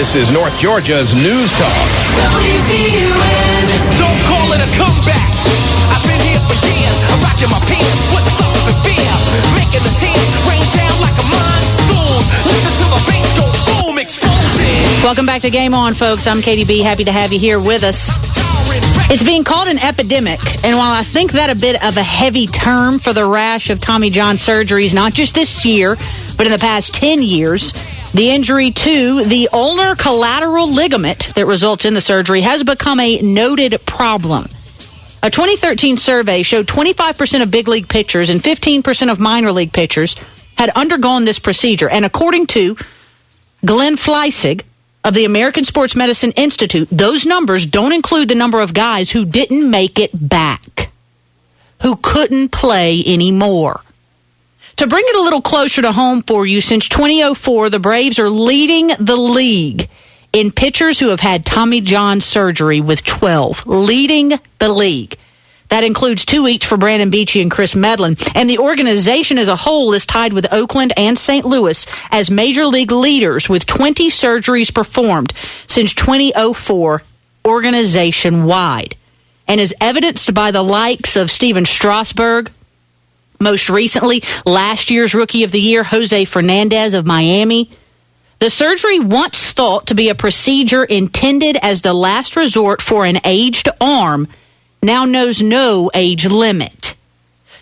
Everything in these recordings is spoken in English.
This is North Georgia's News Talk. WDUN. Don't call it a comeback. I've been here for years. I'm rocking my pants, putting suckers in fear, making the tears rain down like a monsoon. Listen to the bass go boom, explosion. Welcome back to Game On, folks. I'm Katie B. Happy to have you here with us. It's being called an epidemic, and while I think that a bit of a heavy term for the rash of Tommy John surgeries, not just this year, but in the past 10 years, the injury to the ulnar collateral ligament that results in the surgery has become a noted problem. A 2013 survey showed 25% of big league pitchers and 15% of minor league pitchers had undergone this procedure, and according to Glenn Fleissig of the American Sports Medicine Institute, those numbers don't include the number of guys who didn't make it back, who couldn't play anymore. To bring it a little closer to home for you, since 2004, the Braves are leading the league in pitchers who have had Tommy John surgery with 12, leading the league. That includes 2 each for Brandon Beachy and Chris Medlin. And the organization as a whole is tied with Oakland and St. Louis as major league leaders with 20 surgeries performed since 2004 organization-wide. And is evidenced by the likes of Steven Strasburg, most recently last year's Rookie of the Year, Jose Fernandez of Miami. The surgery, once thought to be a procedure intended as the last resort for an aged arm, now knows no age limit.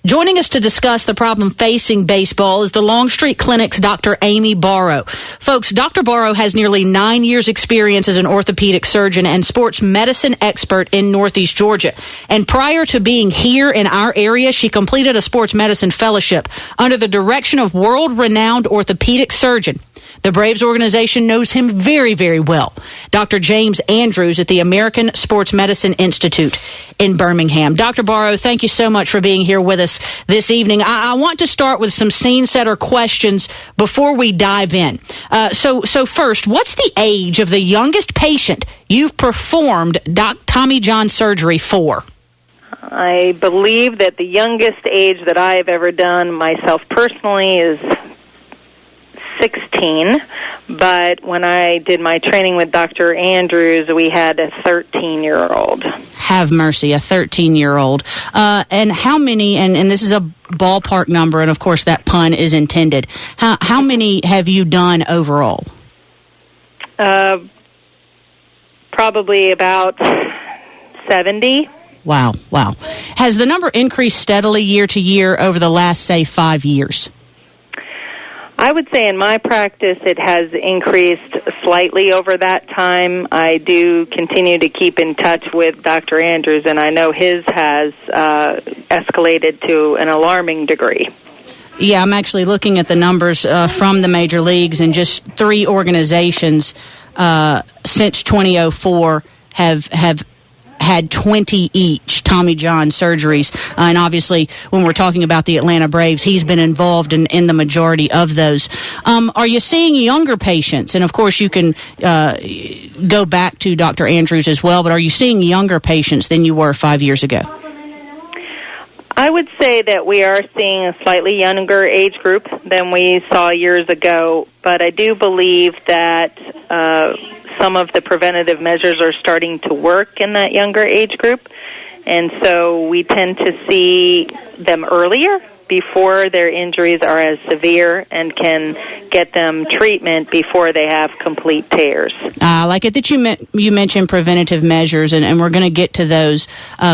Joining us to discuss the problem facing baseball is the Longstreet Clinic's Dr. Amy Barrow. Folks, Dr. Barrow has nearly 9 years' experience as an orthopedic surgeon and sports medicine expert in Northeast Georgia. And prior to being here in our area, she completed a sports medicine fellowship under the direction of world-renowned orthopedic surgeon. The Braves organization knows him very, very well. Dr. James Andrews at the American Sports Medicine Institute in Birmingham. Dr. Barrow, thank you so much for being here with us this evening. I want to start with some scene-setter questions before we dive in. So first, what's the age of the youngest patient you've performed Tommy John surgery for? I believe that the youngest age that I have ever done myself personally is 16, but when I did my training with Dr. Andrews, we had a 13-year-old. Have mercy, a 13-year-old. And how many, and this is a ballpark number, and of course that pun is intended, how many have you done overall? Probably about 70. Wow. Has the number increased steadily year to year over the last, say, 5 years? I would say in my practice it has increased slightly over that time. I do continue to keep in touch with Dr. Andrews, and I know his has escalated to an alarming degree. Yeah, I'm actually looking at the numbers from the major leagues, and just 3 organizations since 2004 have had 20 each Tommy John surgeries. And obviously, when we're talking about the Atlanta Braves, he's been involved in the majority of those. Are you seeing younger patients? And, of course, you can go back to Dr. Andrews as well, but are you seeing younger patients than you were 5 years ago? I would say that we are seeing a slightly younger age group than we saw years ago, but I do believe that some of the preventative measures are starting to work in that younger age group, and so we tend to see them earlier before their injuries are as severe and can get them treatment before they have complete tears. I like it that you mentioned preventative measures, and we're going to get to those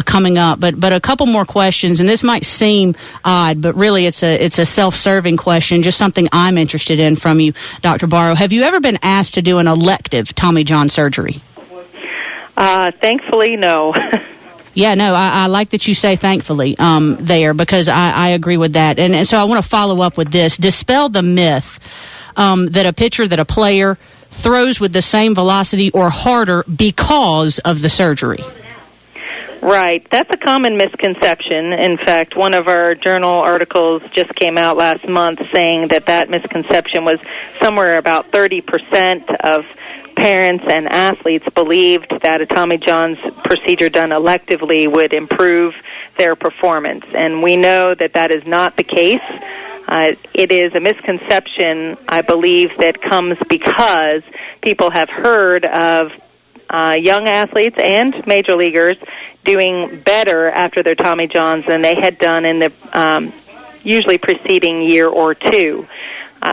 coming up. But a couple more questions, and this might seem odd, but really it's a self-serving question, just something I'm interested in from you, Dr. Barrow. Have you ever been asked to do an elective Tommy John surgery? Thankfully, no. Yeah, no, I like that you say thankfully there, because I agree with that. And so I want to follow up with this. Dispel the myth that a pitcher, that a player throws with the same velocity or harder because of the surgery. Right. That's a common misconception. In fact, one of our journal articles just came out last month saying that misconception was somewhere about 30% of parents and athletes believed that a Tommy John's procedure done electively would improve their performance. And we know that is not the case. It is a misconception, I believe, that comes because people have heard of young athletes and major leaguers doing better after their Tommy Johns than they had done in the usually preceding year or two.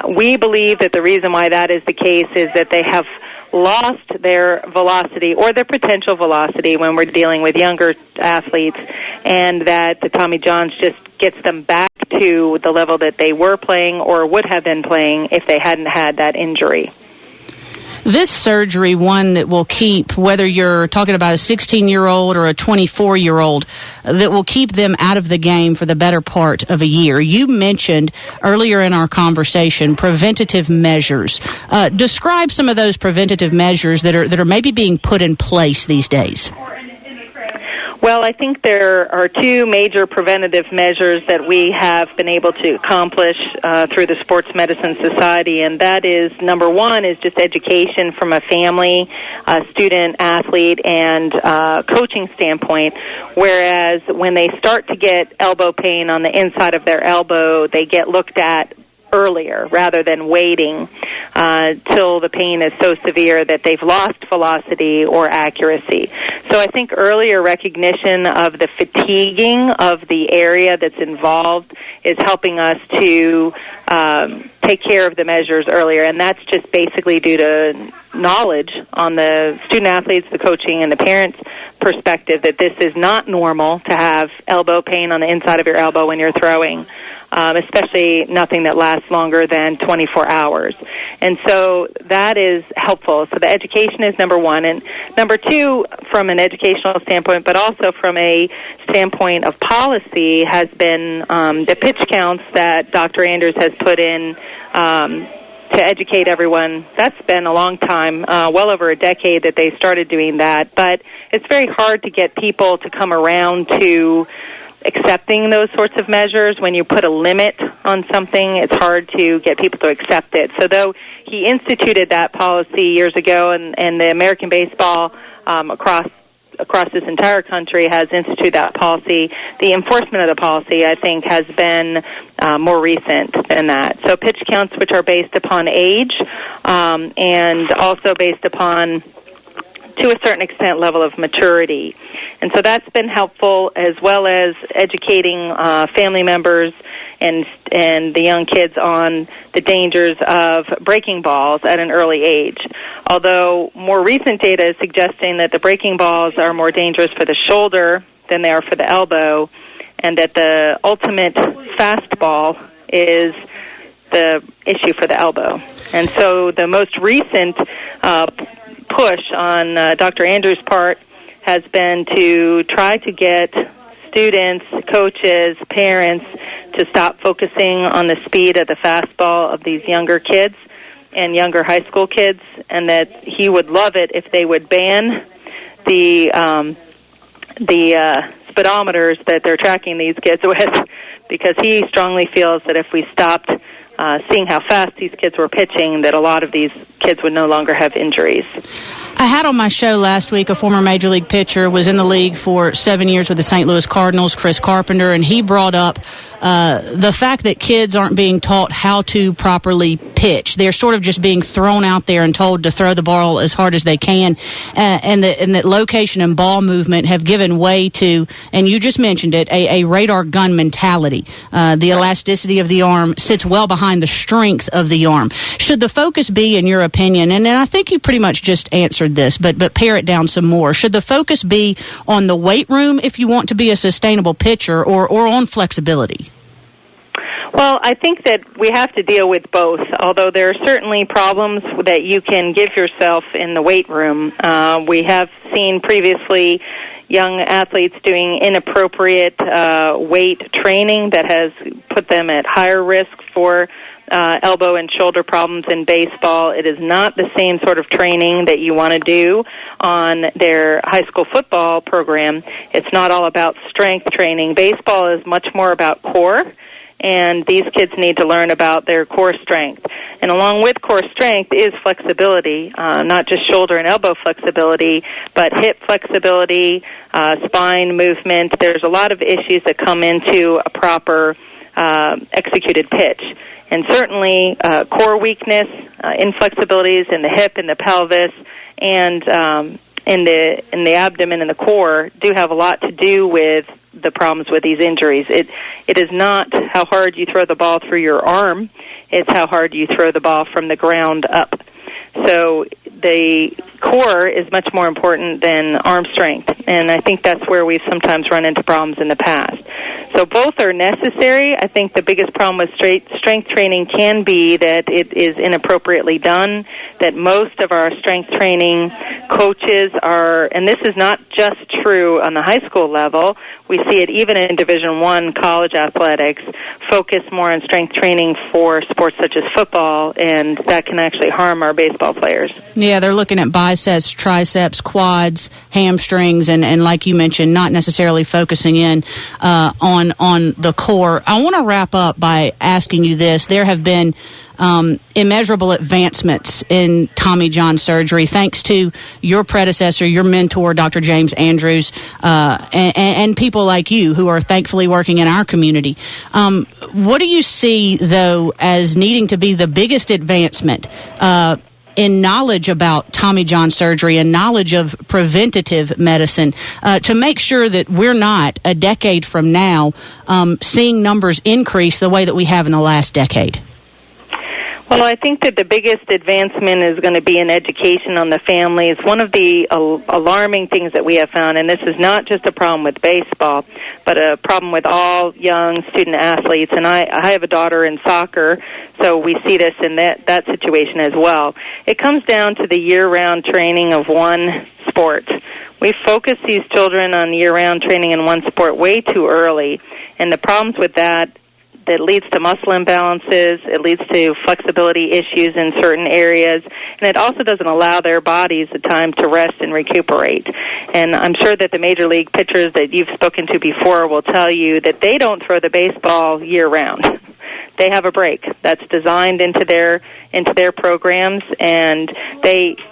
We believe that the reason why that is the case is that they have lost their velocity or their potential velocity when we're dealing with younger athletes, and that the Tommy Johns just gets them back to the level that they were playing or would have been playing if they hadn't had that injury. This surgery, one that will keep, whether you're talking about a 16-year-old or a 24-year-old, that will keep them out of the game for the better part of a year. You mentioned earlier in our conversation preventative measures. Describe some of those preventative measures that are maybe being put in place these days. Well, I think there are two major preventative measures that we have been able to accomplish through the Sports Medicine Society, and that is, number one, is just education from a family, student, athlete, and coaching standpoint, whereas when they start to get elbow pain on the inside of their elbow, they get looked at earlier rather than waiting till the pain is so severe that they've lost velocity or accuracy. So I think earlier recognition of the fatiguing of the area that's involved is helping us to take care of the measures earlier, and that's just basically due to knowledge on the student athletes, the coaching, and the parents' perspective that this is not normal to have elbow pain on the inside of your elbow when you're throwing. Especially nothing that lasts longer than 24 hours. And so that is helpful. So the education is number one. And number two, from an educational standpoint, but also from a standpoint of policy, has been the pitch counts that Dr. Andrews has put in to educate everyone. That's been a long time, well over a decade that they started doing that. But it's very hard to get people to come around to accepting those sorts of measures. When you put a limit on something, it's hard to get people to accept it. So though he instituted that policy years ago, and the American baseball across this entire country has instituted that policy, the enforcement of the policy, I think, has been more recent than that. So pitch counts, which are based upon age, and also based upon, to a certain extent, level of maturity. And so that's been helpful, as well as educating family members and the young kids on the dangers of breaking balls at an early age. Although more recent data is suggesting that the breaking balls are more dangerous for the shoulder than they are for the elbow, and that the ultimate fastball is the issue for the elbow. And so the most recent push on Dr. Andrews' part has been to try to get students, coaches, parents to stop focusing on the speed of the fastball of these younger kids and younger high school kids, and that he would love it if they would ban the speedometers that they're tracking these kids with, because he strongly feels that if we stopped seeing how fast these kids were pitching, that a lot of these kids would no longer have injuries. I had on my show last week a former Major League pitcher, was in the league for 7 years with the St. Louis Cardinals, Chris Carpenter, and he brought up the fact that kids aren't being taught how to properly pitch. They're sort of just being thrown out there and told to throw the ball as hard as they can, and that location and ball movement have given way to, and you just mentioned it, a radar gun mentality. The elasticity of the arm sits well behind the strength of the arm. Should the focus be, in your opinion, and I think you pretty much just answered this, but pare it down some more, should the focus be on the weight room if you want to be a sustainable pitcher, or on flexibility? Well, I think that we have to deal with both, although there are certainly problems that you can give yourself in the weight room. We have seen previously young athletes doing inappropriate weight training that has put them at higher risk for elbow and shoulder problems in baseball. It is not the same sort of training that you want to do on their high school football program. It's not all about strength training. Baseball is much more about core, and these kids need to learn about their core strength. And along with core strength is flexibility, not just shoulder and elbow flexibility, but hip flexibility, spine movement. There's a lot of issues that come into a proper executed pitch. And certainly core weakness, inflexibilities in the hip and the pelvis, and in the abdomen and the core do have a lot to do with the problems with these injuries. It is not how hard you throw the ball through your arm, it's how hard you throw the ball from the ground up. So the core is much more important than arm strength, and I think that's where we've sometimes run into problems in the past. So both are necessary. I think the biggest problem with strength training can be that it is inappropriately done, that most of our strength training coaches are, and this is not just true on the high school level, we see it even in Division I college athletics, focus more on strength training for sports such as football, and that can actually harm our baseball players. Yeah, they're looking at biceps, triceps, quads, hamstrings, and like you mentioned, not necessarily focusing in on the core. I want to wrap up by asking you this. There have been immeasurable advancements in Tommy John surgery thanks to your predecessor, your mentor, Dr. James Andrews, and people like you who are thankfully working in our community. What do you see, though, as needing to be the biggest advancement in knowledge about Tommy John surgery and knowledge of preventative medicine to make sure that we're not, a decade from now, seeing numbers increase the way that we have in the last decade? Well, I think that the biggest advancement is going to be in education on the families. One of the alarming things that we have found, and this is not just a problem with baseball, but a problem with all young student athletes, and I have a daughter in soccer, so we see this in that situation as well. It comes down to the year-round training of one sport. We focus these children on year-round training in one sport way too early, and the problems with that leads to muscle imbalances, it leads to flexibility issues in certain areas, and it also doesn't allow their bodies the time to rest and recuperate. And I'm sure that the major league pitchers that you've spoken to before will tell you that they don't throw the baseball year-round. They have a break that's designed into their programs, and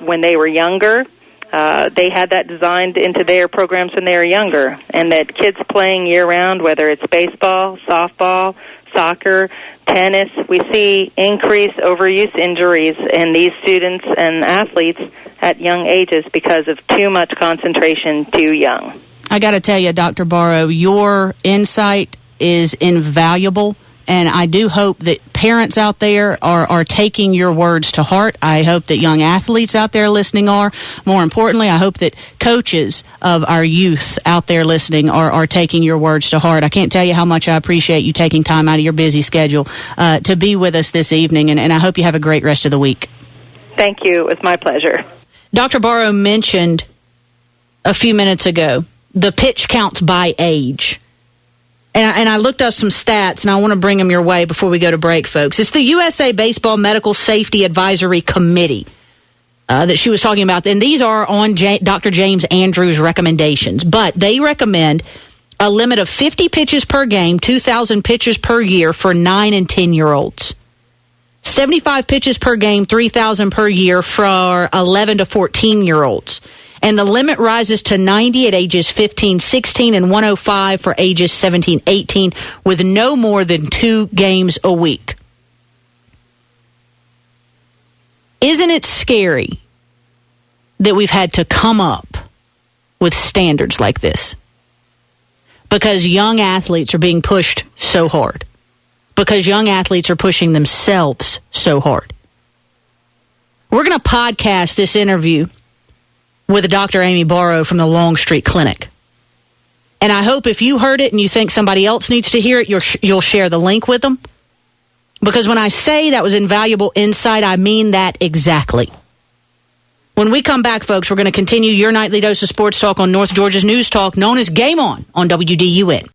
when they were younger, they had that designed into their programs when they were younger, and that kids playing year-round, whether it's baseball, softball, soccer, tennis, we see increased overuse injuries in these students and athletes at young ages because of too much concentration too young. I got to tell you, Dr. Barrow, your insight is invaluable. And I do hope that parents out there are taking your words to heart. I hope that young athletes out there listening are. More importantly, I hope that coaches of our youth out there listening are taking your words to heart. I can't tell you how much I appreciate you taking time out of your busy schedule to be with us this evening, and I hope you have a great rest of the week. Thank you. It was my pleasure. Dr. Barrow mentioned a few minutes ago the pitch counts by age. And I looked up some stats, and I want to bring them your way before we go to break, folks. It's the USA Baseball Medical Safety Advisory Committee that she was talking about. And these are on Dr. James Andrews' recommendations. But they recommend a limit of 50 pitches per game, 2,000 pitches per year for 9 and 10-year-olds. 75 pitches per game, 3,000 per year for 11 to 14-year-olds. And the limit rises to 90 at ages 15, 16, and 105 for ages 17, 18, with no more than 2 games a week. Isn't it scary that we've had to come up with standards like this? Because young athletes are being pushed so hard. Because young athletes are pushing themselves so hard. We're going to podcast this interview with Dr. Amy Barrow from the Longstreet Clinic. And I hope if you heard it and you think somebody else needs to hear it, you'll share the link with them. Because when I say that was invaluable insight, I mean that exactly. When we come back, folks, we're going to continue your nightly dose of sports talk on North Georgia's News Talk, known as Game On WDUN.